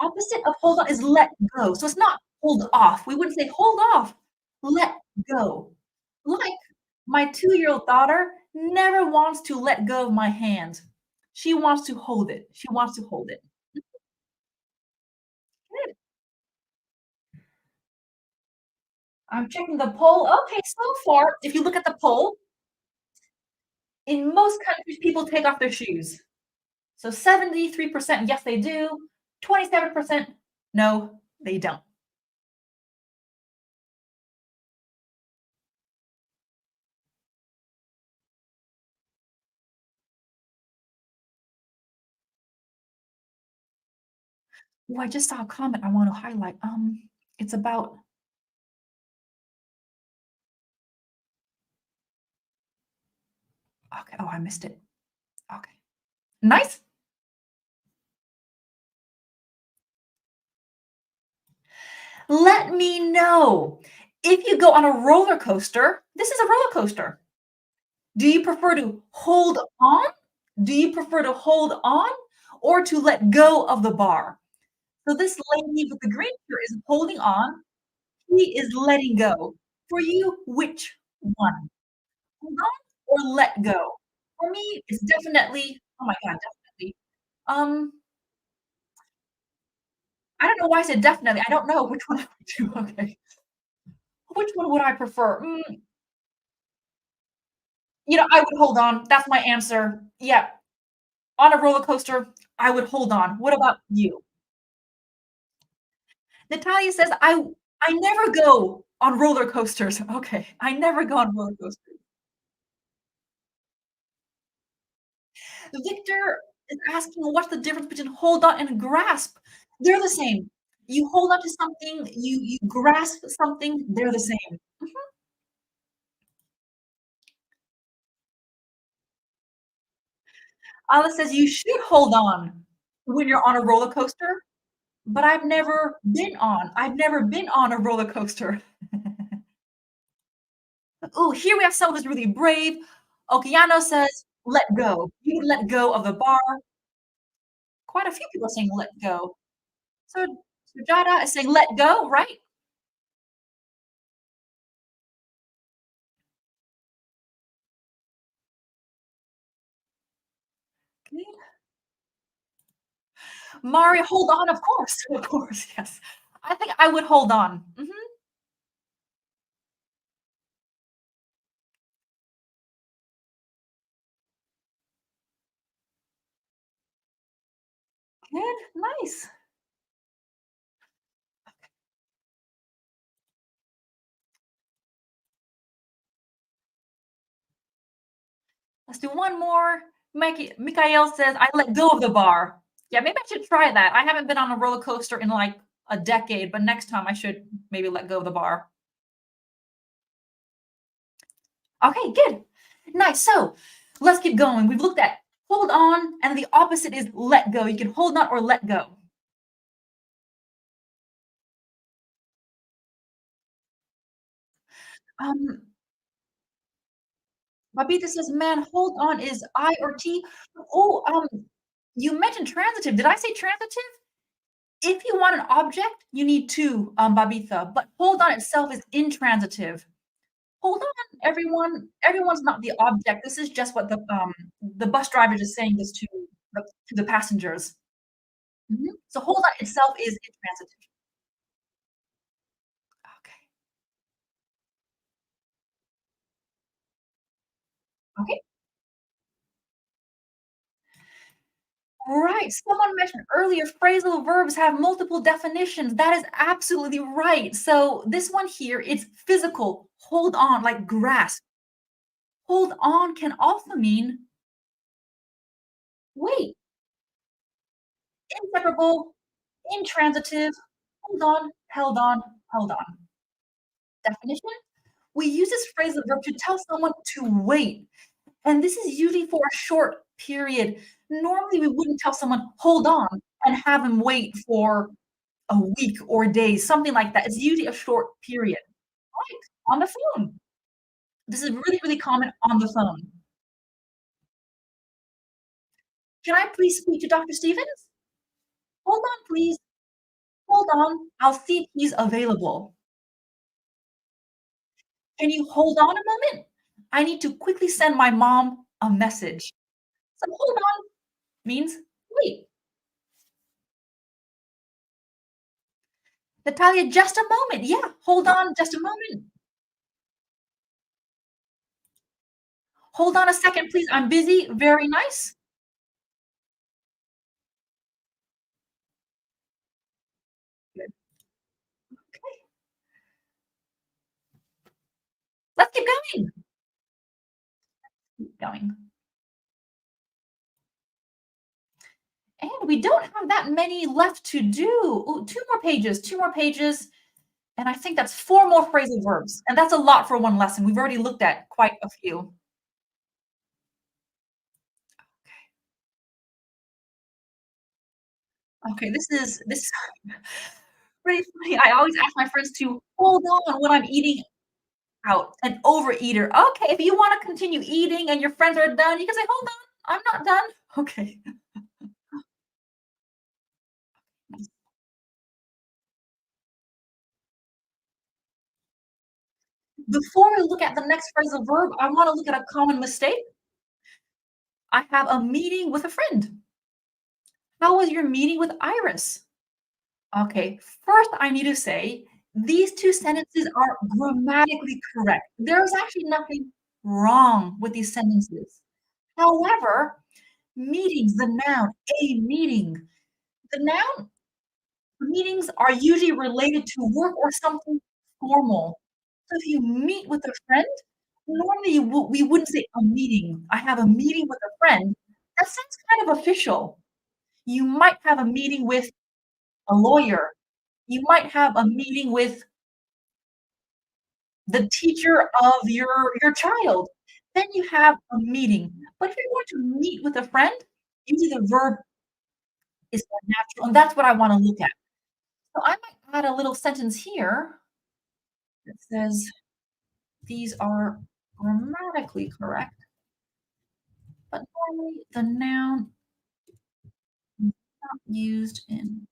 S1: Opposite of hold on is let go. So it's not hold off. We wouldn't say hold off. Let go. Like my 2-year-old daughter never wants to let go of my hand. She wants to hold it. She wants to hold it. Good. I'm checking the poll. Okay, so far, if you look at the poll, in most countries, people take off their shoes. So 73% yes, they do. 27% no, they don't. Oh, I just saw a comment I want to highlight. It's about okay. Oh, I missed it. Okay. Nice. Let me know. If you go on a roller coaster, this is a roller coaster. Do you prefer to hold on? Do you prefer to hold on or to let go of the bar? So this lady with the green shirt is holding on. He is letting go. For you, which one? Hold on or let go? For me, it's definitely oh my god, definitely. Um, I don't know why I said definitely. I don't know which one I would do. Okay. Which one would I prefer? I would hold on. That's my answer. Yeah. On a roller coaster, I would hold on. What about you? Natalia says, I never go on roller coasters." Okay. I never go on roller coasters. Victor is asking, "What's the difference between hold on and grasp?" They're the same. You hold on to something, you grasp something, they're the same. Mhm. Alice says you should hold on when you're on a roller coaster, but I've never been on a roller coaster. Ooh, here we have someone who's really brave. Okiano says, "Let go." You would let go of the bar. Quite a few people are saying, "Let go." So Sujata is saying, "Let go," right? Good. Mari, hold on, of course, of course, yes. I think I would hold on. Mhm. Good, nice. Let's do one more. Mikhail says, "I let go of the bar." Yeah, maybe I should try that. I haven't been on a roller coaster in, like, a decade, but next time I should maybe let go of the bar. Okay, good. Nice. So, let's keep going. We've looked at hold on, and the opposite is let go. You can hold on or let go. Um, Babita says, "Man, hold on is I or T." Oh, you mentioned transitive. Did I say transitive? If you want an object, you need two, Babitha, but hold on itself is intransitive. Hold on, everyone. Everyone's not the object. This is just what the bus driver is saying this to the passengers. Mhm. So hold on itself is intransitive. Okay. Okay. Right. Someone mentioned earlier phrasal verbs have multiple definitions. That is absolutely right. So this one here, it's physical. Hold on, like grasp. Hold on can also mean wait, inseparable, intransitive, hold on, held on, held on. Definition? We use this phrasal verb to tell someone to wait, and this is usually for a short period. Normally, we wouldn't tell someone, hold on, and have them wait for a week or days, something like that. It's usually a short period. Right, on the phone. This is really, really common on the phone. "Can I please speak to Dr. Stevens?" "Hold on, please. Hold on. I'll see if he's available." "Can you hold on a moment? I need to quickly send my mom a message." So hold on means wait. Natalia, just a moment. Yeah, hold on just a moment. Hold on a second, please. I'm busy. Very nice. Good. Okay, let's keep going. Keep going. And we don't have that many left to do. Ooh, two more pages, and I think that's 4 more phrasal verbs, and that's a lot for one lesson. We've already looked at quite a few. Okay, this is pretty funny. I always ask my friends to hold on when I'm eating out, an overeater. Okay, if you wanna continue eating and your friends are done, you can say, "Hold on, I'm not done." Okay. Before we look at the next phrasal verb, I wanna look at a common mistake. I have a meeting with a friend. How was your meeting with Iris? Okay, first I need to say these 2 sentences are grammatically correct. There's actually nothing wrong with these sentences. However, meetings, the noun, a meeting. The noun meetings are usually related to work or something formal. So if you meet with a friend, normally we wouldn't say a meeting. I have a meeting with a friend. That sounds kind of official. You might have a meeting with a lawyer. You might have a meeting with the teacher of your child. Then you have a meeting. But if you're going to meet with a friend, usually the verb is more natural, and that's what I wanna look at. So I might add a little sentence here that says, "These are grammatically correct, but normally the noun is not used in."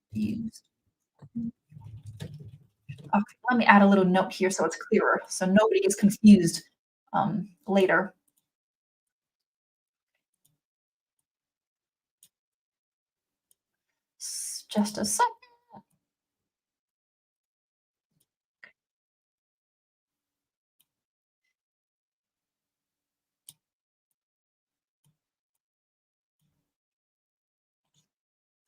S1: Okay, let me add a little note here so it's clearer, so nobody gets confused, later. Just a sec.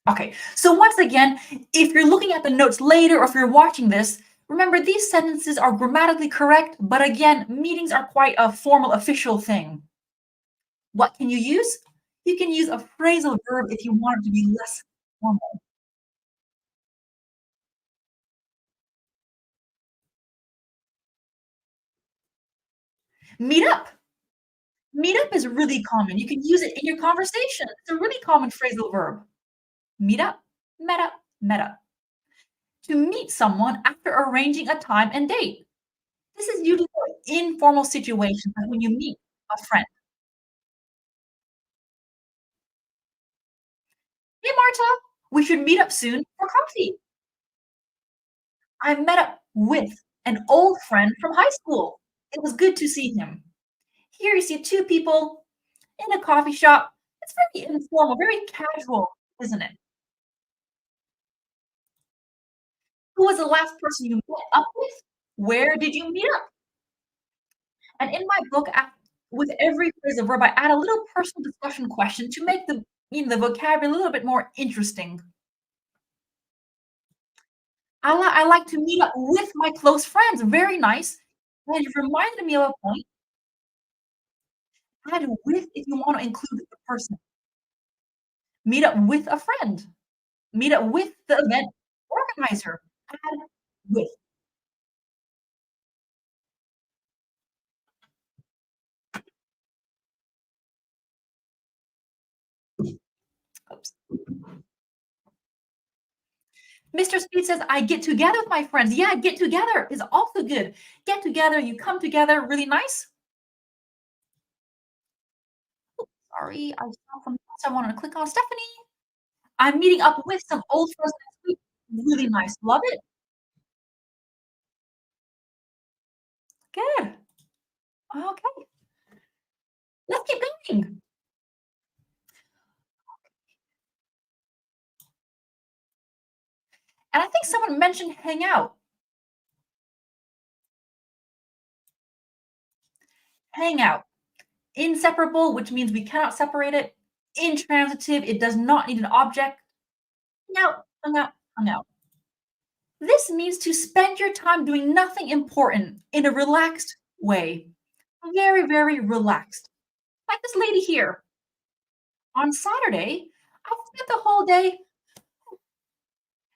S1: Okay, so once again, if you're looking at the notes later or if you're watching this, remember these sentences are grammatically correct, but again, meetings are quite a formal, official thing. What can you use? You can use a phrasal verb if you want it to be less formal. Meet up. Meet up is really common. You can use it in your conversation. It's a really common phrasal verb. Meet up, met up, met up. To meet someone after arranging a time and date. This is usually for informal situations, like when you meet a friend. "Hey, Marta, we should meet up soon for coffee." I met up with an old friend from high school. It was good to see him. Here you see two people in a coffee shop. It's very informal, very casual, isn't it? Who was the last person you met up with? Where did you meet up? And in my book, with every phrasal verb, I add a little personal discussion question to make the vocabulary a little bit more interesting. I like to meet up with my close friends. Very nice. And you've reminded me of a point. Add with if you want to include the person. Meet up with a friend. Meet up with the event organizer. Add with. Oops. Mr. Speed says, "I get together with my friends." Yeah, get together is also good. Get together, you come together, really nice. Sorry, I saw something else I wanted to click on. Stephanie, I'm meeting up with some old friends next week. Really nice. Love it. Good. Okay, let's keep going. And I think someone mentioned hang out. Hang out. Inseparable, which means we cannot separate it. Intransitive, it does not need an object. Hang out, hung out, hung out. This means to spend your time doing nothing important in a relaxed way. Very, very relaxed. Like this lady here. On Saturday, I spent the whole day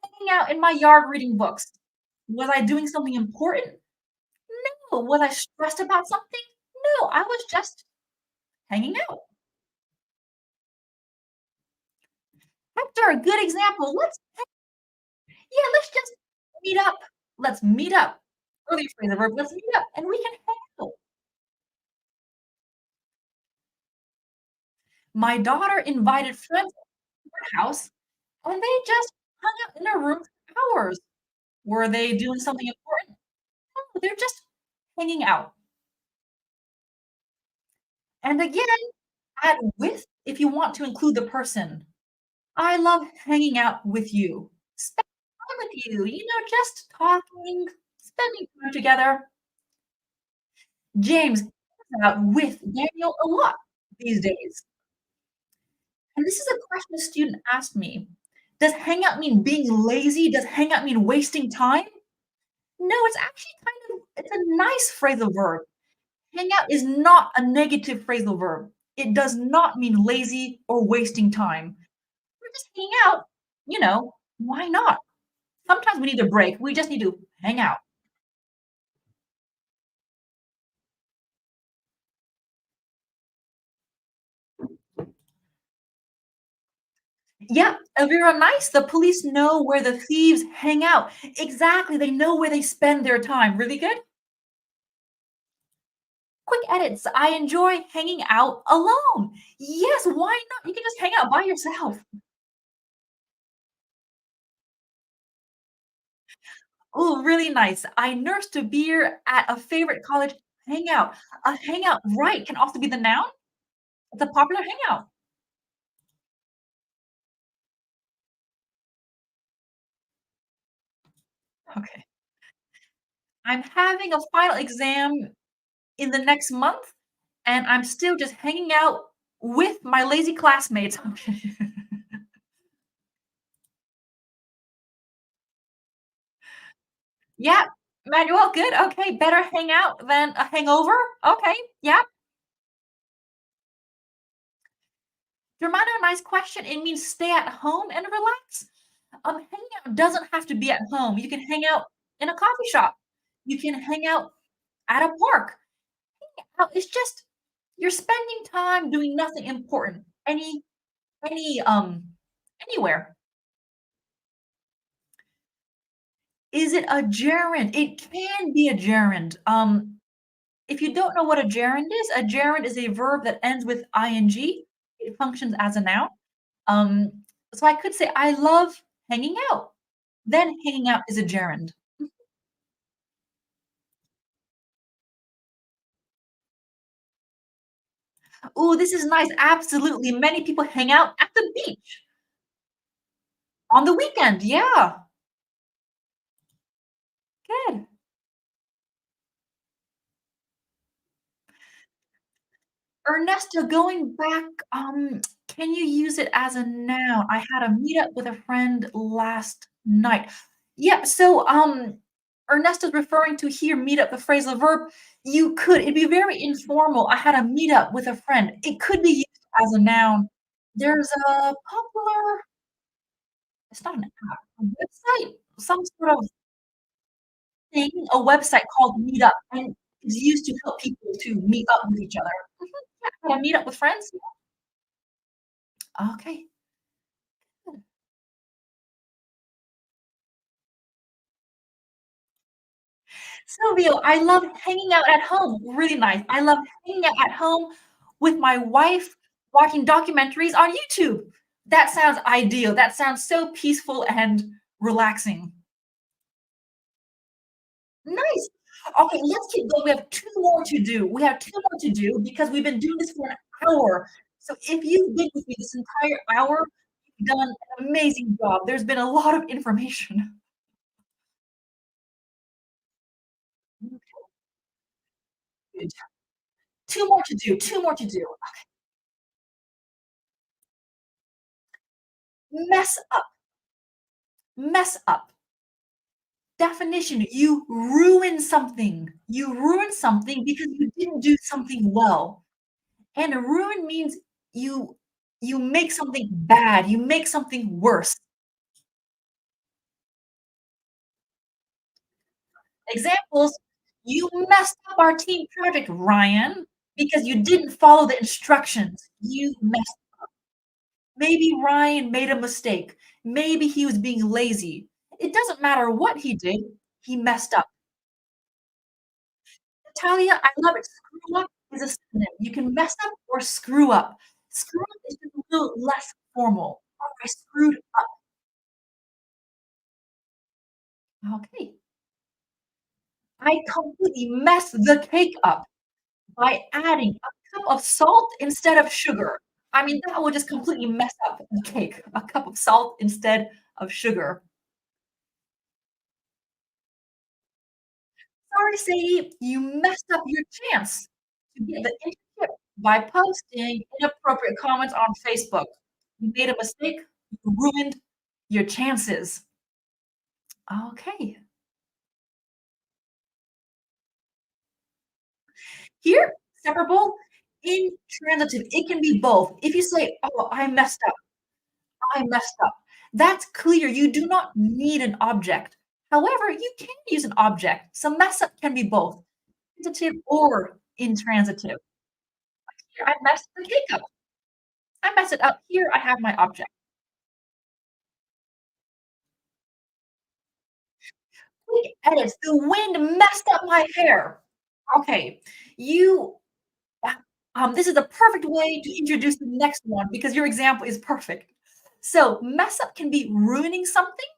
S1: hanging out in my yard reading books. Was I doing something important? No. Was I stressed about something? No, I was just hanging out. After a good example, let's just meet up. Let's meet up. Earlier phrase the verb, let's meet up and we can hang out. My daughter invited friends to her house and they just hung out in a room for hours. Were they doing something important? No, they're just hanging out. And again, add with if you want to include the person. I love hanging out with you. Spend time with you, just talking, spending time together. James hangs out with Daniel a lot these days. And this is a question a student asked me. Does hang out mean being lazy? Does hang out mean wasting time? No, it's actually it's a nice phrasal verb. Hang out is not a negative phrasal verb. It does not mean lazy or wasting time. We're just hanging out, why not? Sometimes we need a break. We just need to hang out. Yeah, very nice. The police know where the thieves hang out. Exactly, they know where they spend their time. Really good. Quick edits. I enjoy hanging out alone. Yes, why not? You can just hang out by yourself. Oh, really nice. I nursed a beer at a favorite college hangout. A hangout, right, can also be the noun. It's a popular hangout. Okay. I'm having a final exam in the next month, and I'm still just hanging out with my lazy classmates. Okay. Yeah, Manuel, good. Okay, better hang out than a hangover. Okay, yeah. Germano, nice question. It means stay at home and relax. Hanging out doesn't have to be at home. You can hang out in a coffee shop. You can hang out at a park. It's just you're spending time doing nothing important. Any anywhere. Is it a gerund? It can be a gerund. If you don't know what a gerund is a verb that ends with ing. It functions as a noun. Um, so I could say I love hanging out. Then hanging out is a gerund. Oh, this is nice. Absolutely. Many people hang out at the beach on the weekend. Yeah. Good. Ernesto, going back, can you use it as a noun? I had a meetup with a friend last night. Yeah, so, Ernesto's referring to here, meetup, the phrasal verb. You could, it'd be very informal. I had a meetup with a friend. It could be used as a noun. There's a popular, it's not an app, a website, some sort of thing, a website called Meetup, and it's used to help people to meet up with each other. Mhm, yeah, meet up with friends. Okay. Silvio, I love hanging out at home. Really nice. I love hanging out at home with my wife, watching documentaries on YouTube. That sounds ideal. That sounds so peaceful and relaxing. Nice. Okay, let's keep going. We have 2 more to do. We have 2 more to do because we've been doing this for an hour. So if you've been with me this entire hour, you've done an amazing job. There's been a lot of information. Good. 2 more to do, 2 more to do. Mess up, mess up. Definition, you ruin something. You ruin something because you didn't do something well. And a ruin means you you make something bad, you make something worse. Examples, you messed up our team project, Ryan, because you didn't follow the instructions. You messed maybe Ryan made a mistake. Maybe he was being lazy. It doesn't matter what he did, he messed up. Talia, I love it. Screw up is a synonym. You can mess up or screw up. Screw up is just a little less formal. "Oh, I screwed up." Okay. I completely messed the cake up by adding a cup of salt instead of sugar. I mean, that would just completely mess up the cake. A cup of salt instead of sugar. "Sorry, Sadie, you messed up your chance to get the internship by posting inappropriate comments on Facebook. You made a mistake, you ruined your chances." Okay. Here, separable, intransitive. It can be both. If you say, "Oh, I messed up," That's clear. You do not need an object. However, you can use an object. So mess up can be both transitive or intransitive. Here, I messed the cake up. I mess it up. Here, I have my object. Quick edits. The wind messed up my hair. Okay, you this is a perfect way to introduce the next one because your example is perfect. So, mess up can be ruining something.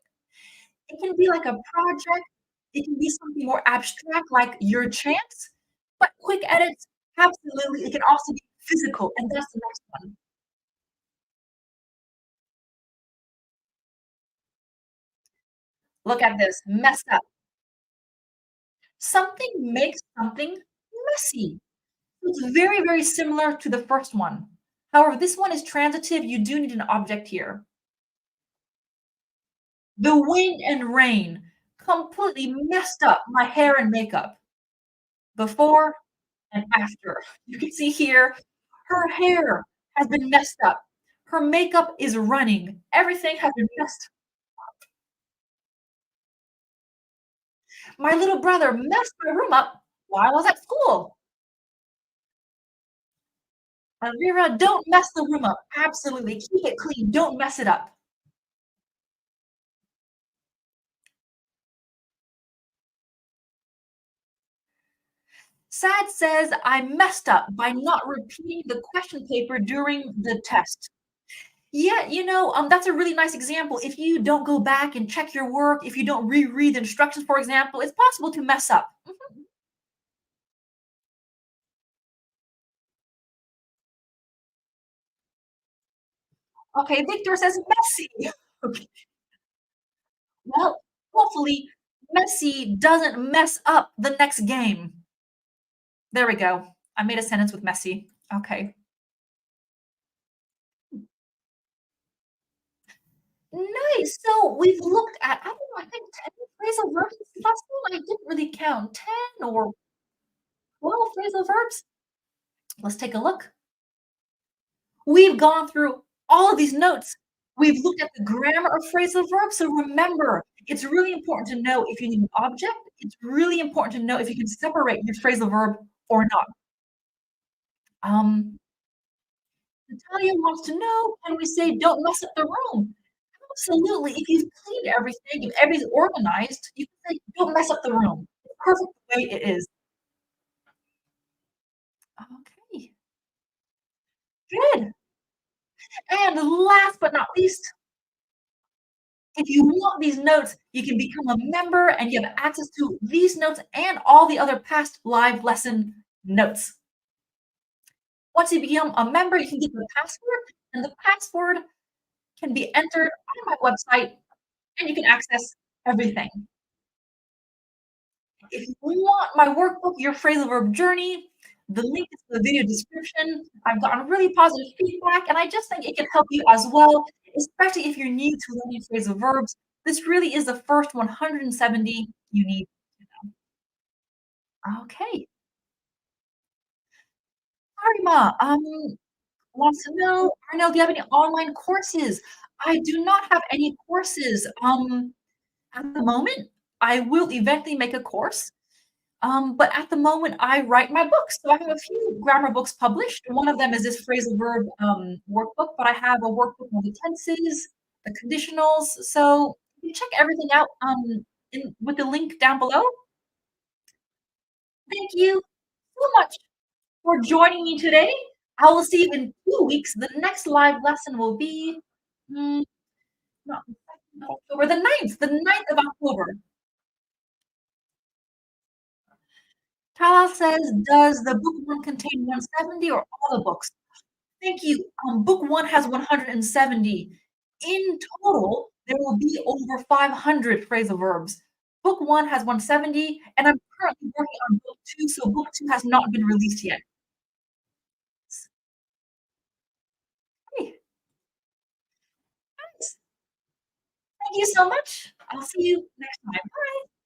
S1: It can be like a project. It can be something more abstract like your chance, but quick edits, absolutely, it can also be physical, and that's the next one. Look at this, messed up. Something makes something messy. It's very, very similar to the first one. However, this one is transitive, you do need an object here. The wind and rain completely messed up my hair and makeup before and after. You can see here, her hair has been messed up. Her makeup is running. Everything has been messed. My little brother messed my room up while I was at school. Elvira, don't mess the room up. Absolutely. Keep it clean. Don't mess it up. Sad says, I messed up by not repeating the question paper during the test. Yeah, that's a really nice example. If you don't go back and check your work, if you don't reread the instructions, for example, it's possible to mess up. Mhm. Okay, Victor says messy. Okay. Well, hopefully Messi doesn't mess up the next game. There we go. I made a sentence with messy. Okay. Nice. So we've looked at, I don't know, I think 10 phrasal verbs this lesson. I didn't really count 10 or 12 phrasal verbs. Let's take a look. We've gone through all of these notes. We've looked at the grammar of phrasal verbs. So remember, it's really important to know if you need an object. It's really important to know if you can separate your phrasal verb or not. Um, Natalia wants to know, can we say don't mess up the room? Absolutely. If you've cleaned everything, if everything's organized, you can say don't mess up the room. It's perfect the way it is. Okay, good. And last but not least, if you want these notes, you can become a member and you have access to these notes and all the other past live lesson notes. Once you become a member, you can get the password, and the password can be entered on my website, and you can access everything. If you want my workbook, Your Phrasal Verb Journey, the link is in the video description. I've gotten really positive feedback, and I just think it can help you as well, especially if you're new to learning phrasal verbs. This really is the first 170 you need to know. Okay. Arima, wants to know, Arnel, do you have any online courses? I do not have any courses. At the moment, I will eventually make a course. But at the moment, I write my books. So I have a few grammar books published. One of them is this phrasal verb workbook, but I have a workbook on the tenses, the conditionals. So you check everything out with the link down below. Thank you so much for joining me today. I will see you in 2 weeks. The next live lesson will be mm, not the 2nd of October, the ninth of October. Tala says, does the book one contain 170 or all the books? Thank you. Book 1 has 170. In total, there will be over 500 phrasal verbs. Book 1 has 170, and I'm currently working on book 2, so book 2 has not been released yet. Hey, nice. Thank you so much. I'll see you next time. Bye.